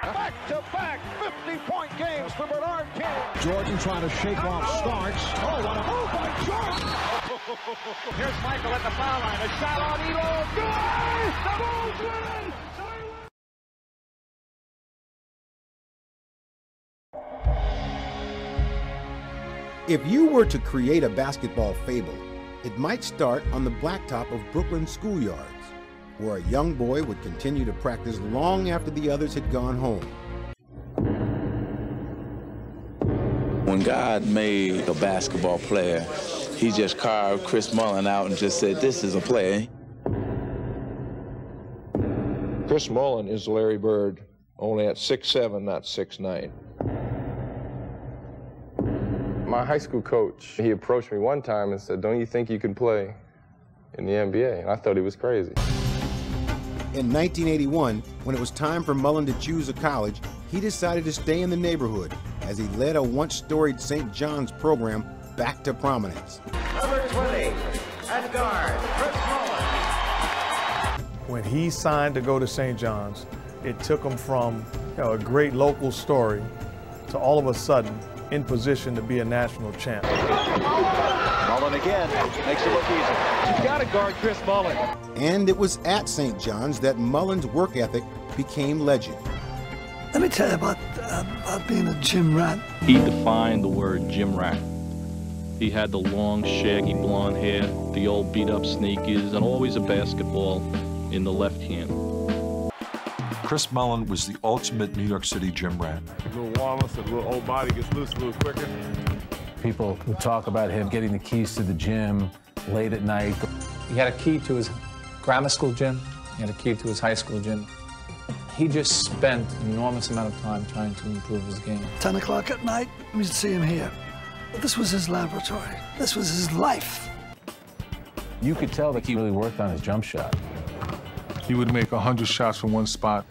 Back-to-back 50-point games for Bernard King. Jordan trying to shake off Starks. Oh, what a move by Jordan! Here's Michael at the foul line. A shot on Elo. Good! The Bulls win! If you were to create a basketball fable, it might start on the blacktop of Brooklyn schoolyards, where a young boy would continue to practice long after the others had gone home. When God made a basketball player, he just carved Chris Mullin out and just said, this is a player. Chris Mullin is Larry Bird, only at 6'7", not 6'9". My high school coach, he approached me one time and said, don't you think you can play in the NBA? And I thought he was crazy. In 1981, when it was time for Mullin to choose a college, he decided to stay in the neighborhood as he led a once-storied St. John's program back to prominence. Number 20, at guard, Chris Mullin. When he signed to go to St. John's, it took him from a great local story to all of a sudden in position to be a national champ. Mullin again, makes it look easy. You've got to guard Chris Mullin. And it was at St. John's that Mullin's work ethic became legend. Let me tell you about being a gym rat. He defined the word gym rat. He had the long, shaggy blonde hair, the old beat-up sneakers, and always a basketball in the left hand. Chris Mullin was the ultimate New York City gym rat. A little warmer, so the little old body gets loose a little quicker. People would talk about him getting the keys to the gym late at night. He had a key to his grammar school gym. He had a key to his high school gym. He just spent an enormous amount of time trying to improve his game. 10 o'clock at night, we'd see him here. This was his laboratory. This was his life. You could tell that he really worked on his jump shot. He would make 100 shots from one spot,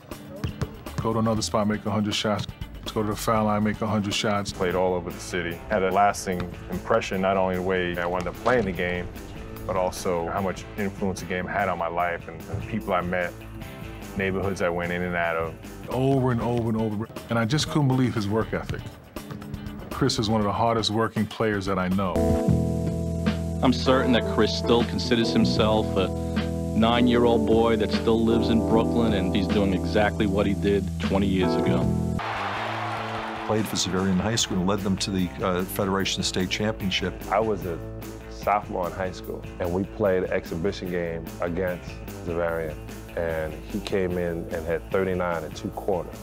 go to another spot, make 100 shots, go to the foul line, make 100 shots. Played all over the city. Had a lasting impression, not only the way I wound up playing the game, but also how much influence the game had on my life and the people I met, neighborhoods I went in and out of. Over and over and over. And I just couldn't believe his work ethic. Chris is one of the hardest working players that I know. I'm certain that Chris still considers himself a 9-year-old boy that still lives in Brooklyn, and he's doing exactly what he did 20 years ago. Played for Xaverian in high school and led them to the Federation State Championship. I was a sophomore in high school, and we played an exhibition game against Xaverian, and he came in and had 39 and 2 quarters.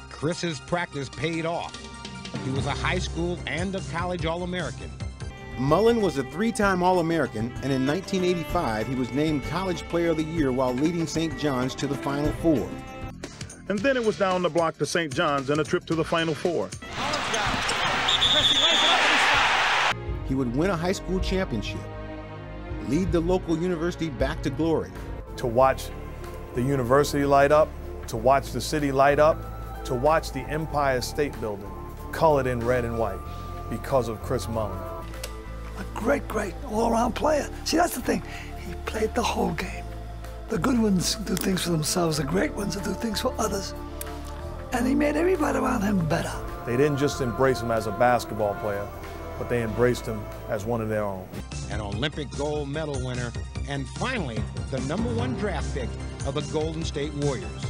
Chris's practice paid off. He was a high school and a college All-American. Mullin was a 3-time All-American, and in 1985 he was named College Player of the Year while leading St. John's to the Final Four. And then it was down the block to St. John's and a trip to the Final Four. He would win a high school championship, lead the local university back to glory. To watch the university light up, to watch the city light up, to watch the Empire State Building colored in red and white because of Chris Mullin. A great, great all-around player. See, that's the thing. He played the whole game. The good ones do things for themselves, the great ones do things for others. And he made everybody around him better. They didn't just embrace him as a basketball player, but they embraced him as one of their own. An Olympic gold medal winner, and finally, the #1 draft pick of the Golden State Warriors.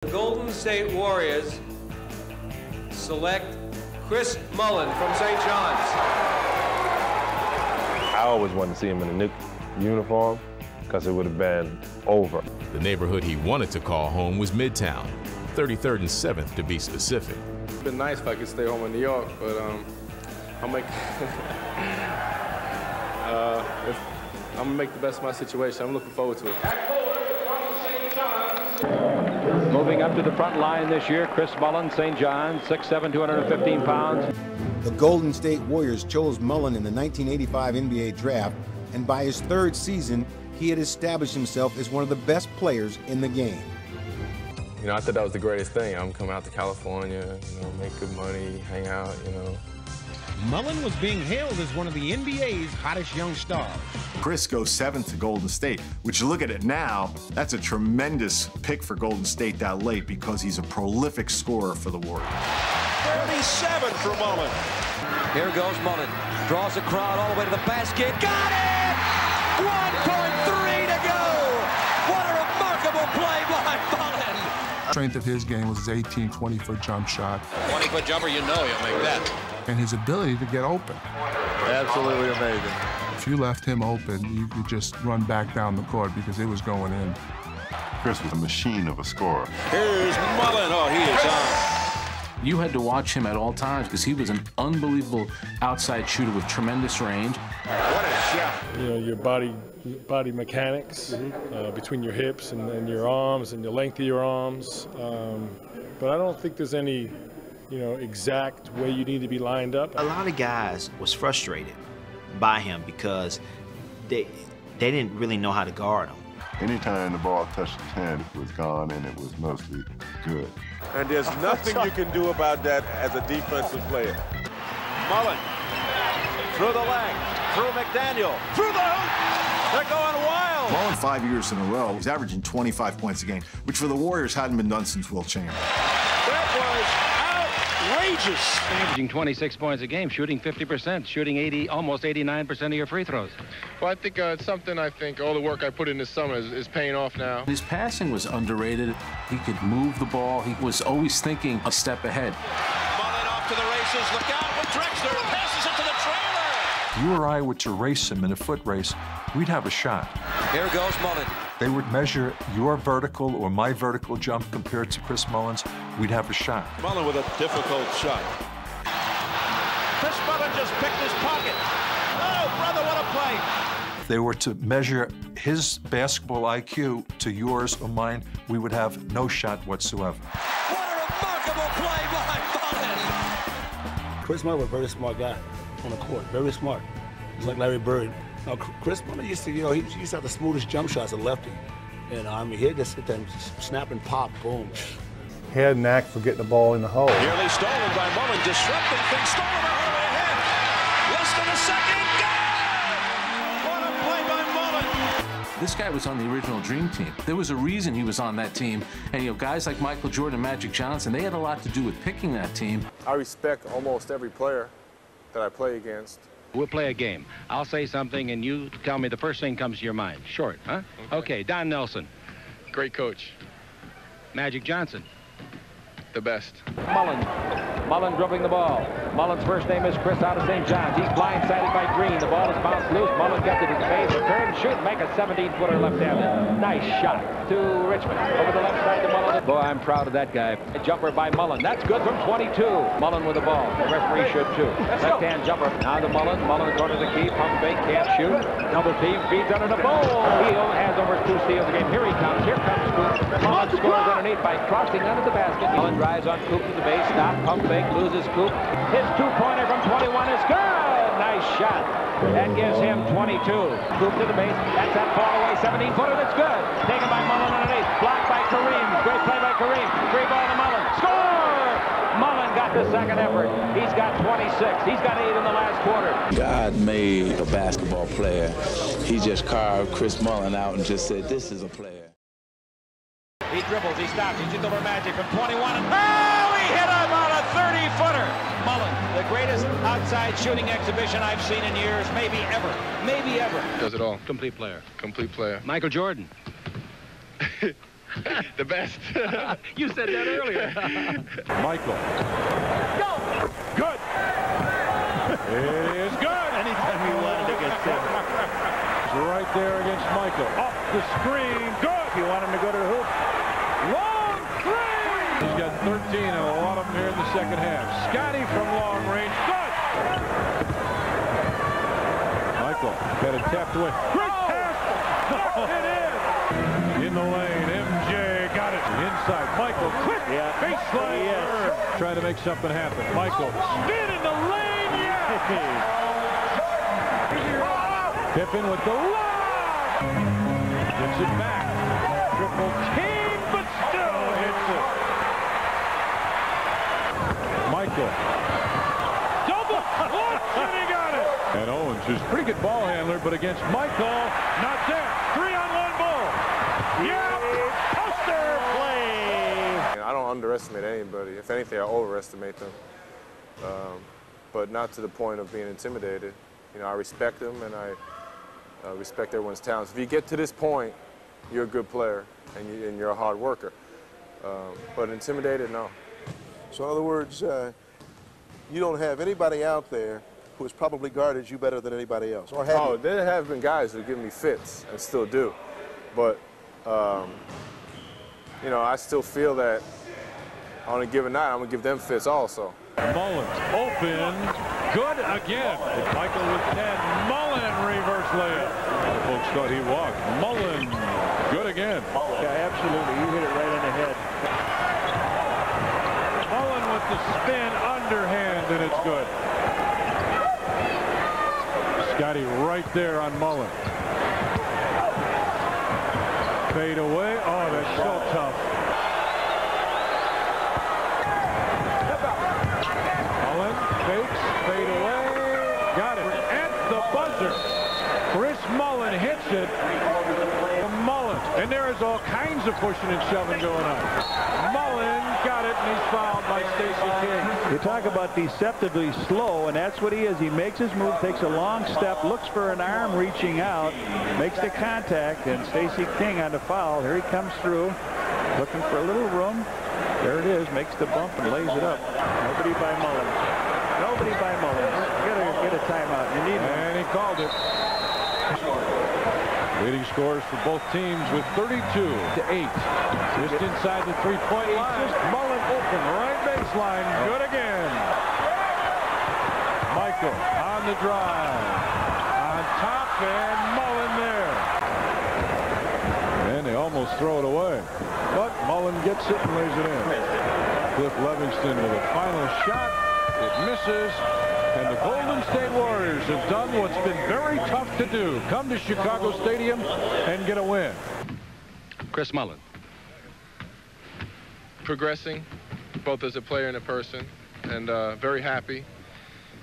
The Golden State Warriors select Chris Mullin from St. John's. I always wanted to see him in a Knick uniform because it would have been over. The neighborhood he wanted to call home was Midtown, 33rd and 7th to be specific. It'd been nice if I could stay home in New York, but I'm gonna make the best of my situation. I'm looking forward to it. Moving up to the front line this year, Chris Mullin, St. John's, 6'7", 215 pounds. The Golden State Warriors chose Mullin in the 1985 NBA draft, and by his 3rd season, he had established himself as one of the best players in the game. You know, I thought that was the greatest thing. I'm coming out to California, you know, make good money, hang out, you know. Mullen was being hailed as one of the NBA's hottest young stars. Chris goes 7th to Golden State, which you look at it now, that's a tremendous pick for Golden State that late because he's a prolific scorer for the Warriors. 37 for Mullen. Here goes Mullen. Draws the crowd all the way to the basket. Got it! 1.3 to go! What a remarkable play by Mullen! The strength of his game was his 18, 20-foot jump shot. 20-foot jumper, you know he'll make that. And his ability to get open. Absolutely amazing. If you left him open, you could just run back down the court because it was going in. Chris was a machine of a scorer. Here's Mullen. Oh, he is on. You had to watch him at all times because he was an unbelievable outside shooter with tremendous range. What a shot. You know, your body mechanics between your hips and your arms and the length of your arms. But I don't think there's any, you know, exact way you need to be lined up. A lot of guys was frustrated by him because they didn't really know how to guard him. Anytime the ball touched his hand, it was gone, and it was mostly good. And there's nothing you can do about that as a defensive player. Mullen, through the leg, through McDaniel, through the hoop. They're going wild. Mullen 5 years in a row, he's averaging 25 points a game, which for the Warriors hadn't been done since Will Chamberlain. Outrageous. Averaging 26 points a game, shooting 50%, shooting almost 89% of your free throws. Well, I think it's something all the work I put in this summer is paying off now. His passing was underrated. He could move the ball. He was always thinking a step ahead. Mullen off to the races. Look out with Drexler. Passes it to the trailer. If you or I were to race him in a foot race, we'd have a shot. Here goes Mullen. They would measure your vertical or my vertical jump compared to Chris Mullen's, we'd have a shot. Mullen with a difficult shot. Chris Mullen just picked his pocket. Oh, brother, what a play. If they were to measure his basketball IQ to yours or mine, we would have no shot whatsoever. What a remarkable play by Mullen. Chris Mullen was a very smart guy on the court, very smart. He's like Larry Bird. Now, Chris Mullen used to, he used to have the smoothest jump shots, a lefty. And I mean, he'd just sit there and snap and pop, boom. He had a knack for getting the ball in the hole. Nearly stolen by Mullen, disrupting things, stolen by Hardaway ahead. Less than a second, go! What a play by Mullen. This guy was on the original Dream Team. There was a reason he was on that team. And, guys like Michael Jordan and Magic Johnson, they had a lot to do with picking that team. I respect almost every player that I play against. We'll play a game. I'll say something, and you tell me the first thing comes to your mind. Short, huh? Okay, Don Nelson. Great coach. Magic Johnson. The best. Mullen dribbling the ball. Mullen's first name is Chris out of St. John's. He's blindsided by Green. The ball is bounced loose. Mullen gets it to the base. Turn, shoot, make a 17-footer left-handed. Nice shot to Richmond. Over the left side to Mullen. Boy, I'm proud of that guy. A jumper by Mullen. That's good from 22. Mullen with the ball. The referee should too. Left-hand jumper. Now to Mullen. Mullen going to the key. Pump fake. Can't shoot. Double team. Feeds under the bowl. He has over 2 steals a game. Here he comes. Here comes Coop. Mullen scores underneath by crossing under the basket. Mullen drives on Coop to the base. Stop. Pump fake. Loses Coop. His 2-pointer from 21 is good. Nice shot. That gives him 22. Coop to the base. That's that fall away 17-footer. That's good. Taken by Mullen underneath. Blocked by Kareem. Great play by Kareem. Free ball to Mullen. Score! Mullen got the second effort. He's got 26. He's got 8 in the last quarter. God made a basketball player. He just carved Chris Mullen out and just said, this is a player. He dribbles, he stops, he shoots over Magic from 21, and oh, he hit him on a 30-footer. Mullen, the greatest outside shooting exhibition I've seen in years, maybe ever, maybe ever. Does it all. Complete player. Complete player. Michael Jordan. The best. You said that earlier. Michael. Go! Good! It is good! Anytime he wanted to get set. Right there against Michael. Off the screen. Good! You want him to go to the hoop. Long three! He's got 13 and a lot of them here in the second half. Scotty from long range. Good! Michael got it tapped away. Great pass! It is! In the lane. MJ got it. Inside. Michael. Quick! Baseline. Yes. Trying to make something happen. Michael. Spin in the lane. Yes! Pippen with the lob. Gets it back. Triple team, but still hits it. who's a pretty good ball handler, but against Michael, not there. 3-on-1 ball. Yeah, poster play. I don't underestimate anybody. If anything, I overestimate them. But not to the point of being intimidated. You know, I respect them, and I respect everyone's talents. If you get to this point, you're a good player, and you're a hard worker. But intimidated, no. So in other words, you don't have anybody out there who has probably guarded you better than anybody else, or have you? There have been guys who give me fits, and still do. But, you know, I still feel that on a given night, I'm going to give them fits also. Mullins open, good again. Michael with 10, Mullen reverse layup. The folks thought he walked. Mullen, good again. Yeah, absolutely. You hit it right on the head. Mullen with the spin, underhand, and it's good. Scotty right there on Mullen. Fade away. Oh, that's so tough. Mullen fakes, fade away. Got it. At the buzzer. Chris Mullen hits it. Mullen. And there is all kinds of pushing and shoving going on. Mullen got it, and he's fouled by Stacey King. You talk about deceptively slow, and that's what he is. He makes his move, takes a long step, looks for an arm reaching out, makes the contact, and Stacey King on the foul. Here he comes through, looking for a little room. There it is, makes the bump and lays it up. Nobody by Mullen. Nobody by Mullen. Get a timeout. You need one. And he called it. Leading scores for both teams with 32-8. Just inside the three-point line. Mullen open, right baseline. Good again. Michael on the drive. On top, and Mullen there. And they almost throw it away. But Mullen gets it and lays it in. Cliff Levingston with a final shot. It misses. And the Golden State Warriors have done what's been very tough to do. Come to Chicago Stadium and get a win. Chris Mullen. Progressing, both as a player and a person, and very happy.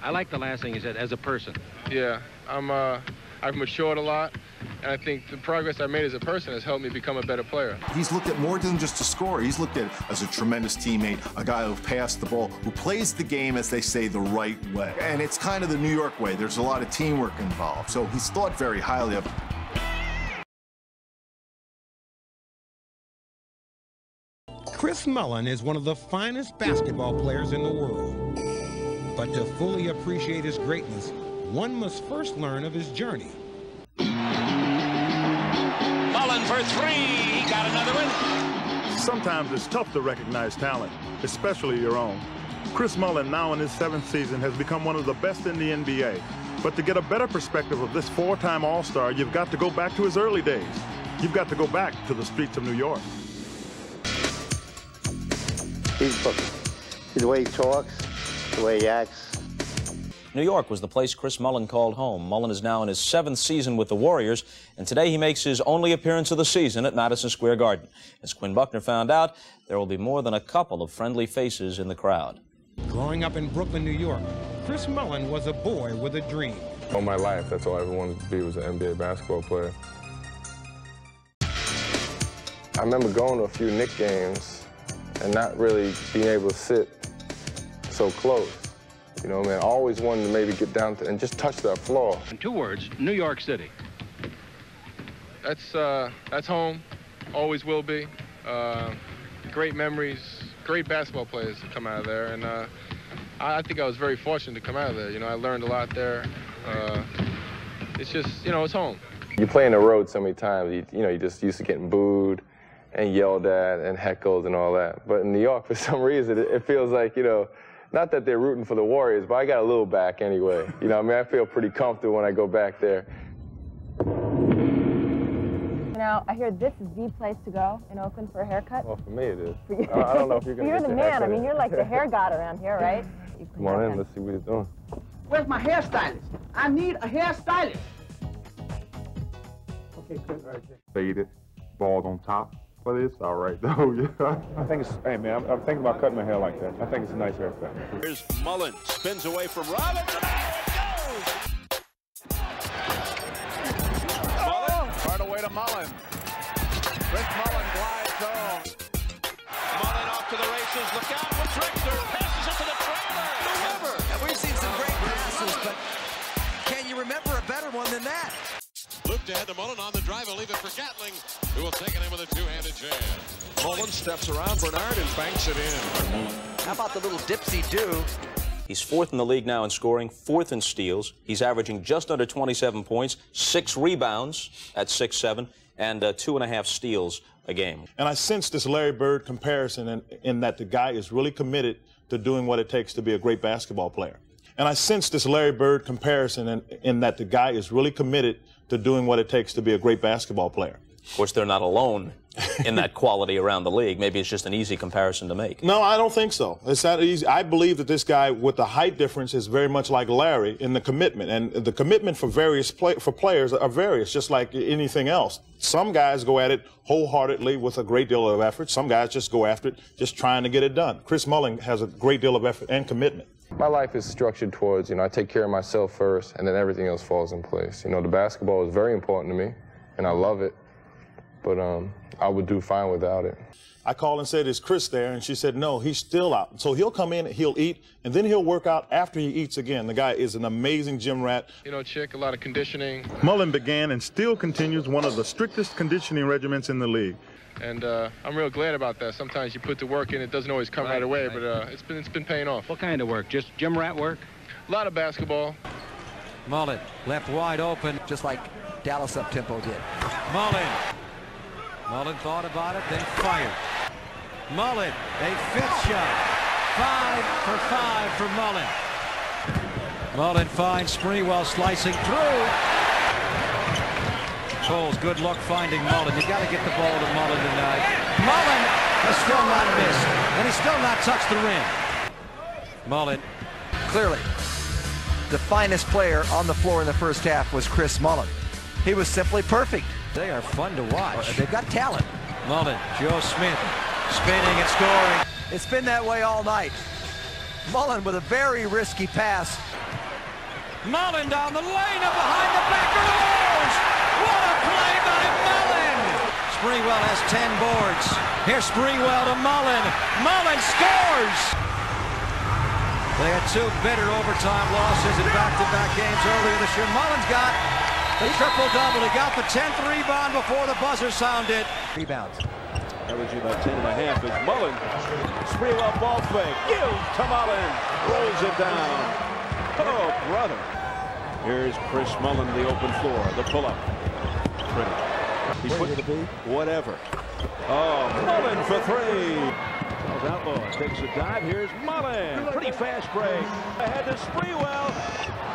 I like the last thing you said, as a person. Yeah, I've matured a lot, and I think the progress I made as a person has helped me become a better player. He's looked at more than just a scorer. He's looked at as a tremendous teammate, a guy who passed the ball, who plays the game, as they say, the right way. And it's kind of the New York way. There's a lot of teamwork involved. So he's thought very highly of. Chris Mullen is one of the finest basketball players in the world. But to fully appreciate his greatness, one must first learn of his journey. Mullen for three. He got another one. Sometimes it's tough to recognize talent, especially your own. Chris Mullen, now in his 7th season, has become one of the best in the NBA. But to get a better perspective of this 4-time All-Star, you've got to go back to his early days. You've got to go back to the streets of New York. The way he talks, the way he acts. New York was the place Chris Mullen called home. Mullen is now in his 7th season with the Warriors, and today he makes his only appearance of the season at Madison Square Garden. As Quinn Buckner found out, there will be more than a couple of friendly faces in the crowd. Growing up in Brooklyn, New York, Chris Mullen was a boy with a dream. All my life, that's all I ever wanted to be, was an NBA basketball player. I remember going to a few Knicks games and not really being able to sit so close. You know, man, I always wanted to maybe get down to and just touch that floor. In 2 words, New York City. That's home, always will be. Great memories, great basketball players to come out of there, and I think I was very fortunate to come out of there. You know, I learned a lot there. It's just, you know, it's home. You play in the road so many times, you know, you just used to getting booed and yelled at and heckled and all that. But in New York, for some reason, it feels like, you know, not that they're rooting for the Warriors, but I got a little back anyway. You know, I mean, I feel pretty comfortable when I go back there. Now, I hear this is the place to go in Oakland for a haircut. Well, for me it is. For you. I don't know if you're going to You're get the your man. haircut. I mean, you're like the hair god around here, right? Come on in, let's see what he's doing. Where's my hairstylist? I need a hairstylist. Okay, good. All right. Faded, bald on top. But it's all right, though, yeah. I think it's, hey, man, I'm thinking about cutting my hair like that. I think it's a nice haircut. Here's Mullen, spins away from Robinson. It goes! Mullen. Chris Mullen glides home. Mullen off to the races. Look out for Trickster. Passes it to the trailer. Remember, and we've seen some great passes, but can you remember a better one than that? Looped ahead to Mullen on the drive. He'll leave it for Gatling, who will take it in with a two-handed jab. Mullen steps around Bernard and banks it in. How about the little dipsy-do? He's fourth in the league now in scoring, fourth in steals. He's averaging just under 27 points, 6 rebounds at 6'7", and 2.5 steals a game. And I sense this Larry Bird comparison in that the guy is really committed to doing what it takes to be a great basketball player. And I sense this Larry Bird comparison in that the guy is really committed to doing what it takes to be a great basketball player. Of course, they're not alone in that quality around the league. Maybe it's just an easy comparison to make. No, I don't think so. It's not easy. I believe that this guy with the height difference is very much like Larry in the commitment. And the commitment for players are various, just like anything else. Some guys go at it wholeheartedly with a great deal of effort. Some guys just go after it just trying to get it done. Chris Mullen has a great deal of effort and commitment. My life is structured towards, I take care of myself first, and then everything else falls in place. The basketball is very important to me, and I love it, but I would do fine without it. I called and said, is Chris there? And she said, no, he's still out. So he'll come in, he'll eat, and then he'll work out after he eats again. The guy is an amazing gym rat. Chick, a lot of conditioning. Mullen began and still continues one of the strictest conditioning regimens in the league. And I'm real glad about that. Sometimes you put the work in, it doesn't always come right away, but it's been paying off. What kind of work? Just gym rat work? A lot of basketball. Mullen left wide open, just like Dallas up-tempo did. Mullen thought about it, then fired. Mullen, a fifth shot. 5 for 5 for Mullen. Mullen finds Sprewell slicing through. Cole's good luck finding Mullen. You got to get the ball to Mullen tonight. Mullen has still not missed, and he's still not touched the rim. Mullen. Clearly, the finest player on the floor in the first half was Chris Mullen. He was simply perfect. They are fun to watch. They've got talent. Mullen, Joe Smith, spinning and scoring. It's been that way all night. Mullen with a very risky pass. Mullen down the lane and behind the back of the walls. What a play by Mullen! Sprewell has 10 boards. Here's Sprewell to Mullen. Mullen scores! They had 2 bitter overtime losses in back-to-back games earlier this year. Mullen's got the triple-double. He got the 10th rebound before the buzzer sounded. Rebounds. Averaging about 10.5 as Mullen. Sprewell ball fake. Gives to Mullen. Rolls it down. Oh, brother. Here's Chris Mullen, the open floor. The pull-up. Pretty. He put it to be whatever. Oh, Mullen for 3. Charles Outlaw takes a dive. Here's Mullen. Pretty fast break. Ahead to Sprewell.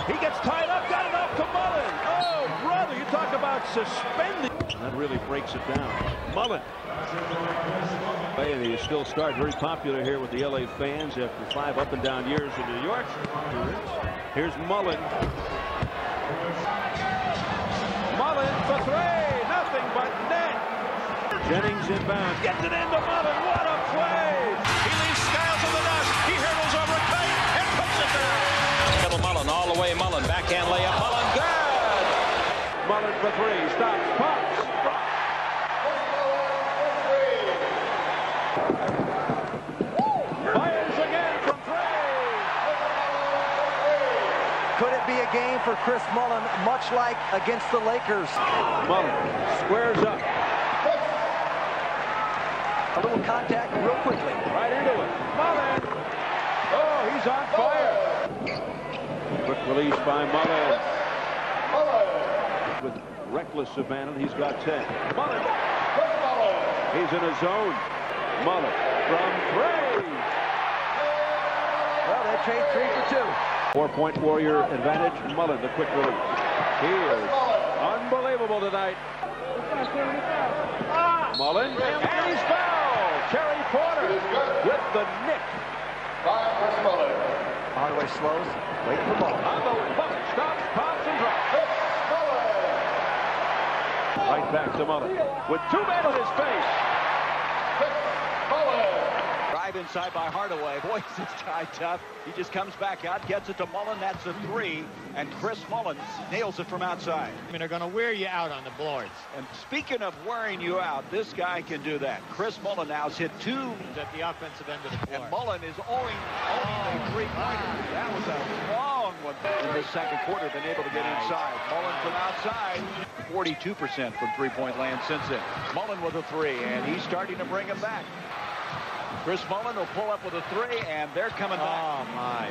He gets tied up. Got it off to Mullen. Oh, brother, you talk about suspending. That really breaks it down. Mullen. And he is still very popular here with the LA fans after 5 up and down years in New York. Here's Mullen. Mullen for 3. Nothing but net. Jennings inbound. Gets it into Mullen. What a play. He leaves Skiles in the dust. He hurdles over Kite and puts it down. Middle Mullen, all the way Mullen. Backhand layup. Mullen, good. Mullen for 3. Stops. Pops. Fires again from 3. Could it be a game for Chris Mullen, much like against the Lakers? Mullen squares up. A little contact real quickly. Right into it. Mullen. Oh, he's on fire. Quick release by Mullen. With reckless abandon, he's got 10. Mullen. He's in a zone. Mullen from 3. Well, they trade 3 for 2. 4-point Warrior advantage. Mullen, the quick release. He is unbelievable tonight. Mullen, and he's fouled. Terry Porter with the nick. Hardaway slows, waiting for ball. On the bucket, stops, pops, and drops. Right back to Mullen with 2 men on his face. drive inside by Hardaway. Boy, is this guy tough. He just comes back out, gets it to Mullen. That's a 3. And Chris Mullen nails it from outside. I mean, they're going to wear you out on the boards. And speaking of wearing you out, this guy can do that. Chris Mullen now has hit 2 at the offensive end of the floor. And Mullen is owning a 3-pointer. That was a long one in the second quarter. Been able to get inside. Mullen from outside. 42% from three-point land since then. Mullen with a 3, and he's starting to bring him back. Chris Mullen will pull up with a 3, and they're coming back. Oh, my.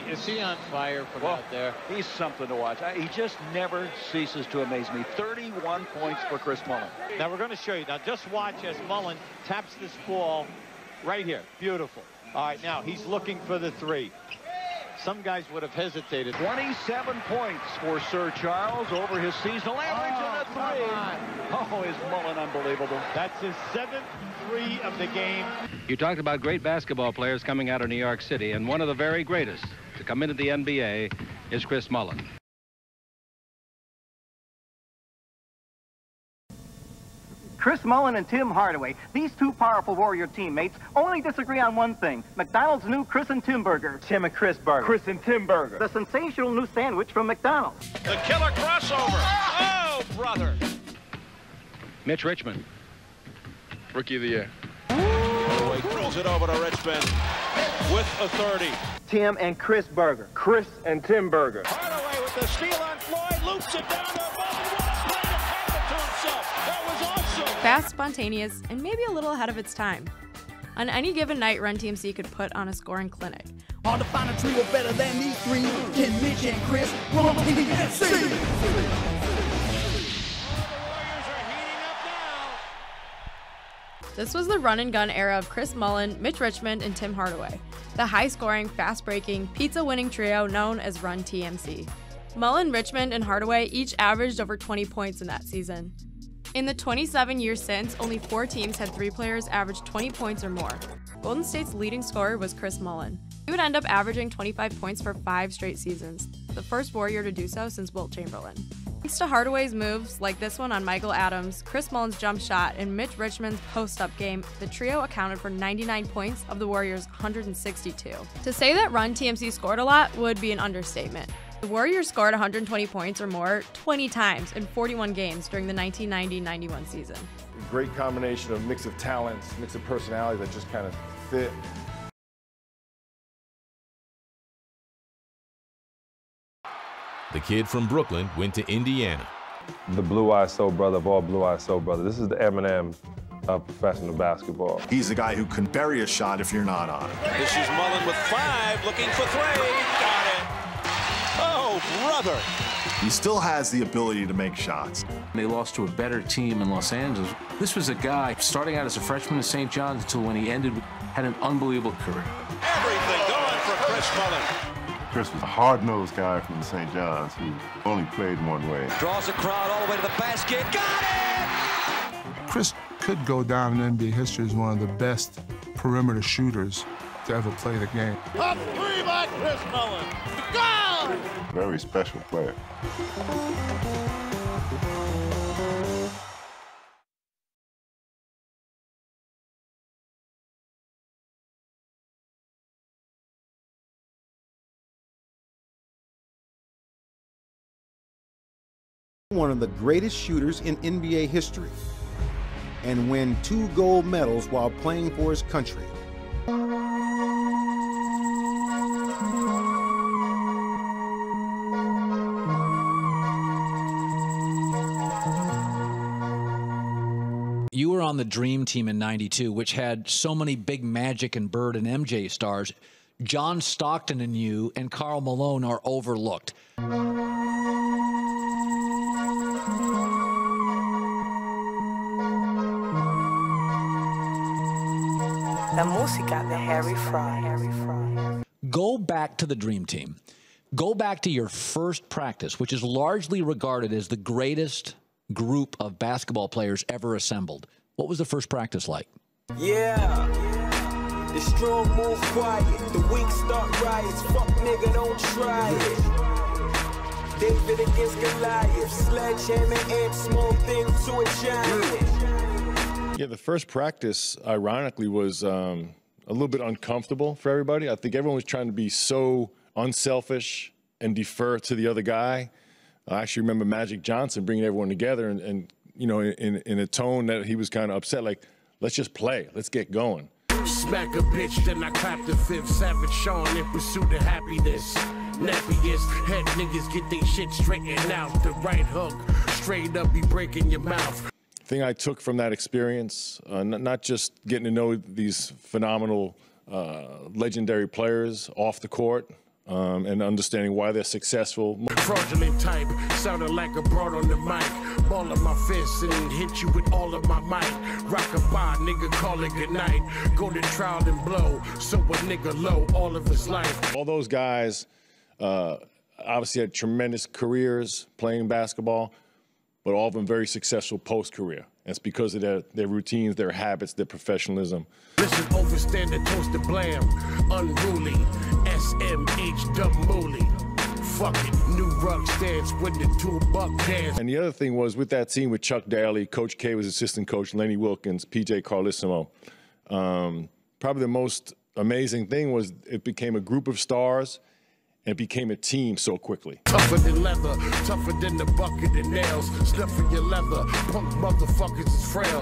Is he on fire from out there? He's something to watch. He just never ceases to amaze me. 31 points for Chris Mullen. Now, we're going to show you. Now, just watch as Mullen taps this ball right here. Beautiful. All right, now, he's looking for the 3. Some guys would have hesitated. 27 points for Sir Charles over his seasonal average and a 3. Oh, is Mullen unbelievable. That's his 7th 3 of the game. You talked about great basketball players coming out of New York City, and one of the very greatest to come into the NBA is Chris Mullen. Chris Mullen and Tim Hardaway, these two powerful Warrior teammates, only disagree on one thing: McDonald's new Chris and Tim burger. Tim and Chris burger. Chris and Tim burger. The sensational new sandwich from McDonald's. The killer crossover. Oh, brother. Mitch Richmond. Rookie of the year. Hardaway throws it over to Richmond with a 30. Tim and Chris burger. Chris and Tim burger. Hardaway with the steal on Floyd, loops it down to Mullen. What a play to pass it to himself. That was awesome. Fast, spontaneous, and maybe a little ahead of its time. On any given night, Run TMC could put on a scoring clinic. Hard to find a trio better than these 3. Can Mitch and Chris Run TMC? This was the run-and-gun era of Chris Mullen, Mitch Richmond, and Tim Hardaway, the high-scoring, fast-breaking, pizza-winning trio known as Run TMC. Mullen, Richmond, and Hardaway each averaged over 20 points in that season. In the 27 years since, only 4 teams had 3 players average 20 points or more. Golden State's leading scorer was Chris Mullen. He would end up averaging 25 points for 5 straight seasons, the first Warrior to do so since Wilt Chamberlain. Thanks to Hardaway's moves, like this one on Michael Adams, Chris Mullen's jump shot, and Mitch Richmond's post-up game, the trio accounted for 99 points of the Warriors' 162. To say that Run TMC scored a lot would be an understatement. The Warriors scored 120 points or more 20 times in 41 games during the 1990-91 season. A great combination of mix of talents, mix of personalities that just kind of fit. The kid from Brooklyn went to Indiana. The blue-eyed soul brother of all blue-eyed soul brothers. This is the Eminem of professional basketball. He's the guy who can bury a shot if you're not on it. This is Mullen with 5, looking for 3. Got it. Oh, brother. He still has the ability to make shots. They lost to a better team in Los Angeles. This was a guy starting out as a freshman at St. John's until when he ended, had an unbelievable career. Everything going for Chris Mullen. Chris was a hard-nosed guy from St. John's who only played one way. Draws the crowd all the way to the basket. Got it! Chris could go down in NBA history as one of the best perimeter shooters to ever play the game. A 3 by Chris Mullen. Go! Very special player. One of the greatest shooters in NBA history, and win 2 gold medals while playing for his country. You were on the Dream Team in '92, which had so many big Magic and Bird and MJ stars. John Stockton and you and Karl Malone are overlooked. La música de Harry Fry. Go back to the Dream Team. Go back to your first practice, which is largely regarded as the greatest group of basketball players ever assembled. What was the first practice like? Yeah. The strong move quiet. The weak start riots. Fuck nigga, don't try it. David against Goliath. Sledgehammer and small thing to a giant. Yeah, the first practice, ironically, was a little bit uncomfortable for everybody. I think everyone was trying to be so unselfish and defer to the other guy. I actually remember Magic Johnson bringing everyone together and you know, in a tone that he was kind of upset, like, let's just play, let's get going. Smack a bitch, then I clap the fifth. Savage Sean in pursuit of happiness. Nappiest head niggas get they shit straightened out. The right hook, straight up be breaking your mouth. The thing I took from that experience, not just getting to know these phenomenal, legendary players off the court, and understanding why they're successful. Fraudulent type, sounded like a broad on the mic. Ball of my fist and hit you with all of my might. Rock a bar, nigga, call it good night. Go to trial and blow, so a nigga low all of his life. All those guys obviously had tremendous careers playing basketball, but all of them very successful post-career. And it's because of their routines, their habits, their professionalism. Listen, overstand the toast to blam. Unruly, SMH dumb mooly. Fuck it, new rug stance with the $2 dance. And the other thing was with that team with Chuck Daly, Coach K was assistant coach, Lenny Wilkins, PJ Carlissimo. Probably the most amazing thing was it became a group of stars and it became a team so quickly. Tougher than leather, tougher than the bucket and nails. Snuffing your leather, punk motherfuckers is frail.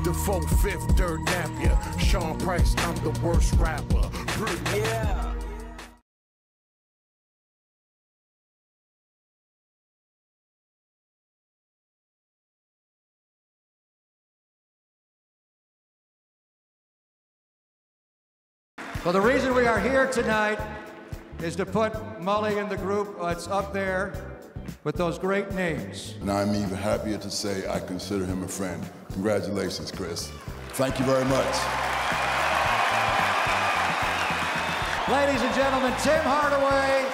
The 4/5 dirt Napier, Sean Price, I'm the worst rapper. Yeah. Well, the reason we are here tonight is to put Mully in the group. It's up there with those great names. And I'm even happier to say I consider him a friend. Congratulations, Chris. Thank you very much. Ladies and gentlemen, Tim Hardaway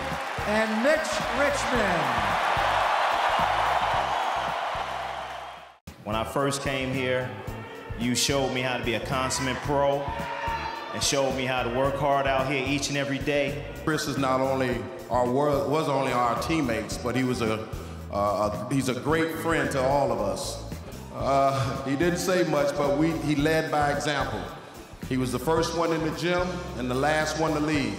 and Mitch Richmond. When I first came here, you showed me how to be a consummate pro and showed me how to work hard out here each and every day. Chris is not only was only our teammates, but he was he's a great friend to all of us. He didn't say much, but he led by example. He was the first one in the gym and the last one to leave,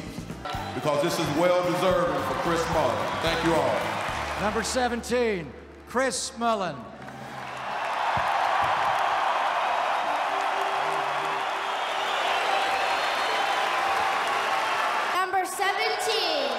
because this is well-deserved for Chris Mullin. Thank you all. Number 17, Chris Mullin. Number 17.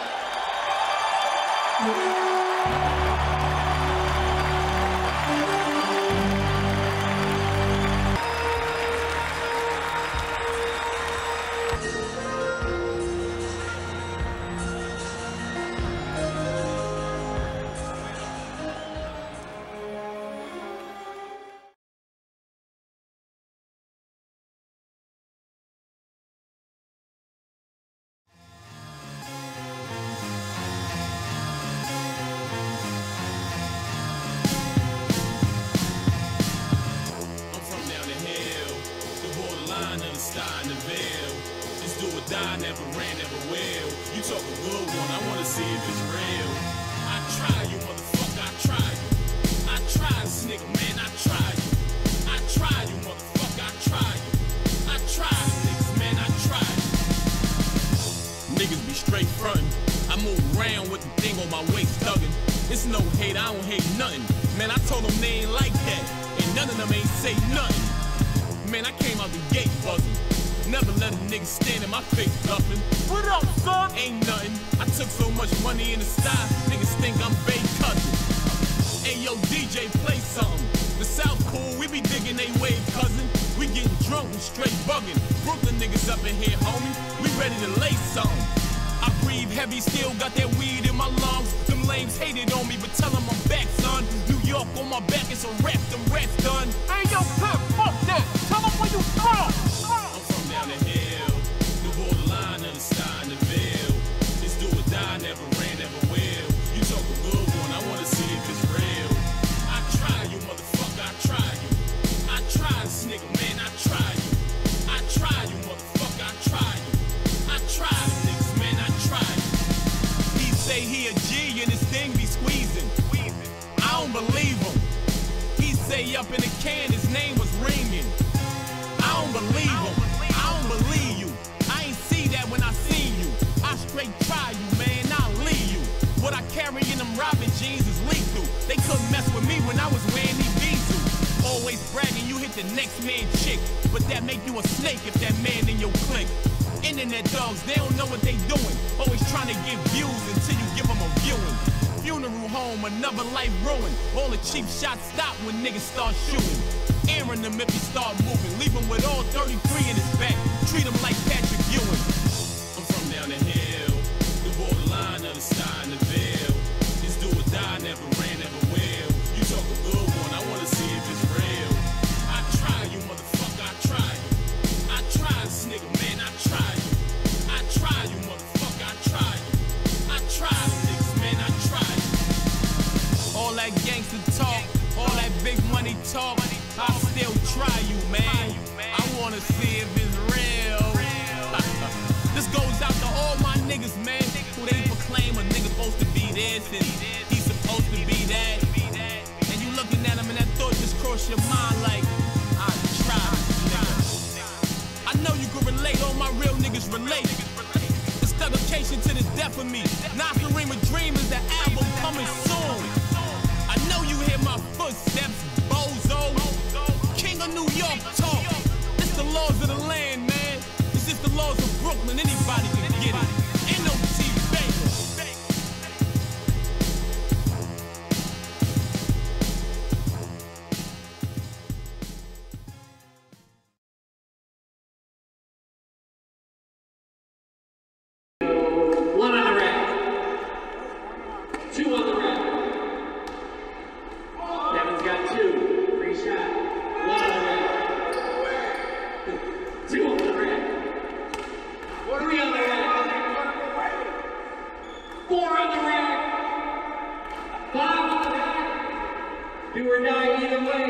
Never ran, never will. You talk a good one, I wanna see if it's real. I try you, motherfucker, I try you. I try this nigga, man, I try you. I try you, motherfucker, I try you. I try niggas, man, I try you. Niggas be straight frontin'. I move around with the thing on my waist thuggin'. It's no hate, I don't hate nothing. Man, I told them they ain't like that, and none of them ain't say nothing. Man, I came out the gate buzzing. Never let a nigga stand in my face bluffing. What up, son? Ain't nothing. I took so much money in the style, niggas think I'm Bay cousin. Hey, yo, DJ, play something. The South cool, we be digging they wave, cousin. We getting drunk and straight bugging. Brooklyn niggas up in here, homie. We ready to lay something. I breathe heavy, still got that weed in my lungs. Them lames hated on me, but tell them I'm back, son. New York on my back, it's a rap, them rats done. Hey, yo, Pip, fuck that. Tell them where you from. Down the hill, the borderline of the star in the veil. It's do or die, never ran, never will. You talk a good one, I wanna see if it's real. I try you, motherfucker, I try you. I try this nigga, man, I try you. I try you, motherfucker, I try you. I try them niggas, man, I try you. He say he a G and his thing be squeezing. I don't believe him. He say up in the can his name was ringing. I don't believe him. carrying them Robin jeans is lethal. They couldn't mess with me when I was wearing these Beezos. Always bragging you hit the next man chick, but that make you a snake if that man in your clique. Internet dogs, they don't know what they doing. Always trying to get views until you give them a viewing. Funeral home, another life ruined. All the cheap shots stop when niggas start shooting. Airing them if he start moving. Leave him with all 33 in his back. Treat him like Patrick Ewing. I'm from down the hill, the borderline of the star and the veil. This do or die, never ran, never will. You talk a good one, I wanna see if it's real. I try you, motherfucker, I try you. I try this nigga, man, I try you. I try you, motherfucker, I try you. I try them niggas, man, I try you. All that gangster talk, all that big money talk, I still try you, man. I wanna see if it's real. This goes out to all my niggas, man, who they proclaim a nigga supposed to be this and he's supposed to be that. And you looking at him and that thought just crossed your mind like, I tried, nigga. I know you can relate, all my real niggas relate. It's dedication to the death of me. Nakarima Dream is the album coming soon. I know you hear my footsteps, bozo. King of New York talk. It's the laws of the land, man. It's just the laws of Brooklyn. Anybody can get it. NOT, baby. One on the rack. Two on the rack. Devin's got two. Free shot. One on the rack. Two on the rack. Three on the rack. Four on the rack. Five on the rack. Do or die either way.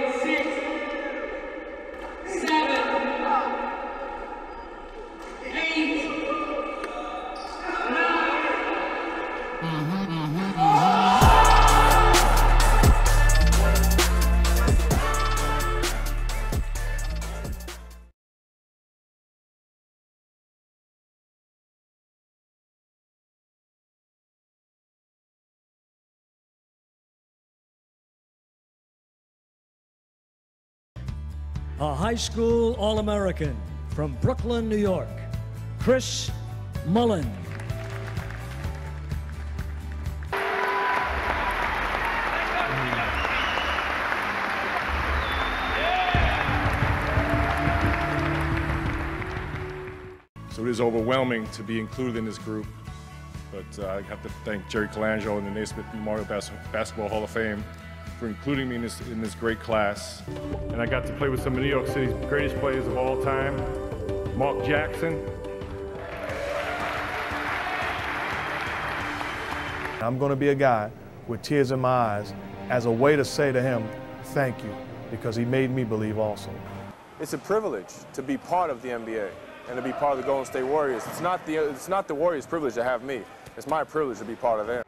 6, 7, 8. A high school All-American from Brooklyn, New York, Chris Mullin. So it is overwhelming to be included in this group, but I have to thank Jerry Colangelo and the Naismith Memorial Basketball Hall of Fame for including me in this great class. And I got to play with some of New York City's greatest players of all time, Mark Jackson. I'm going to be a guy with tears in my eyes as a way to say to him, thank you, because he made me believe also. It's a privilege to be part of the NBA and to be part of the Golden State Warriors. It's not the Warriors' privilege to have me. It's my privilege to be part of them.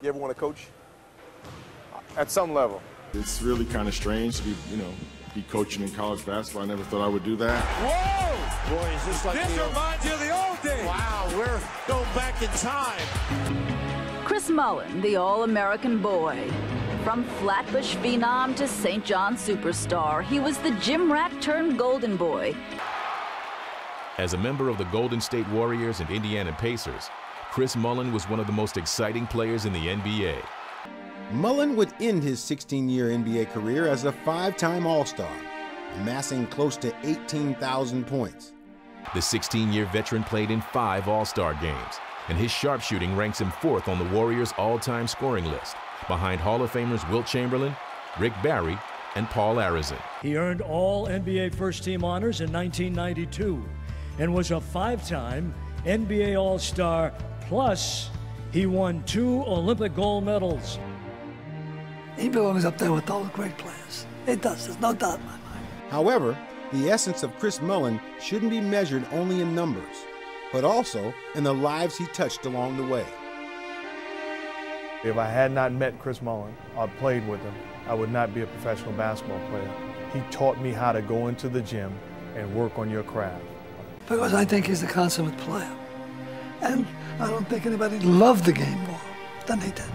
You ever want to coach? At some level. It's really kind of strange to be, be coaching in college basketball. I never thought I would do that. Whoa! Boy, is this like this reminds you of the old days. Wow, we're going back in time. Chris Mullin, the All-American boy. From Flatbush phenom to St. John superstar, he was the gym rat turned golden boy. As a member of the Golden State Warriors and Indiana Pacers, Chris Mullin was one of the most exciting players in the NBA. Mullin would end his 16-year NBA career as a 5-time All-Star, amassing close to 18,000 points. The 16-year veteran played in 5 All-Star games, and his sharpshooting ranks him 4th on the Warriors' all-time scoring list, behind Hall of Famers Wilt Chamberlain, Rick Barry, and Paul Arizin. He earned all NBA first-team honors in 1992 and was a 5-time NBA All-Star, plus he won 2 Olympic gold medals. He belongs up there with all the great players. It does, there's no doubt in my mind. However, the essence of Chris Mullin shouldn't be measured only in numbers, but also in the lives he touched along the way. If I had not met Chris Mullin or played with him, I would not be a professional basketball player. He taught me how to go into the gym and work on your craft. Because I think he's a consummate player. And I don't think anybody loved the game more than he did.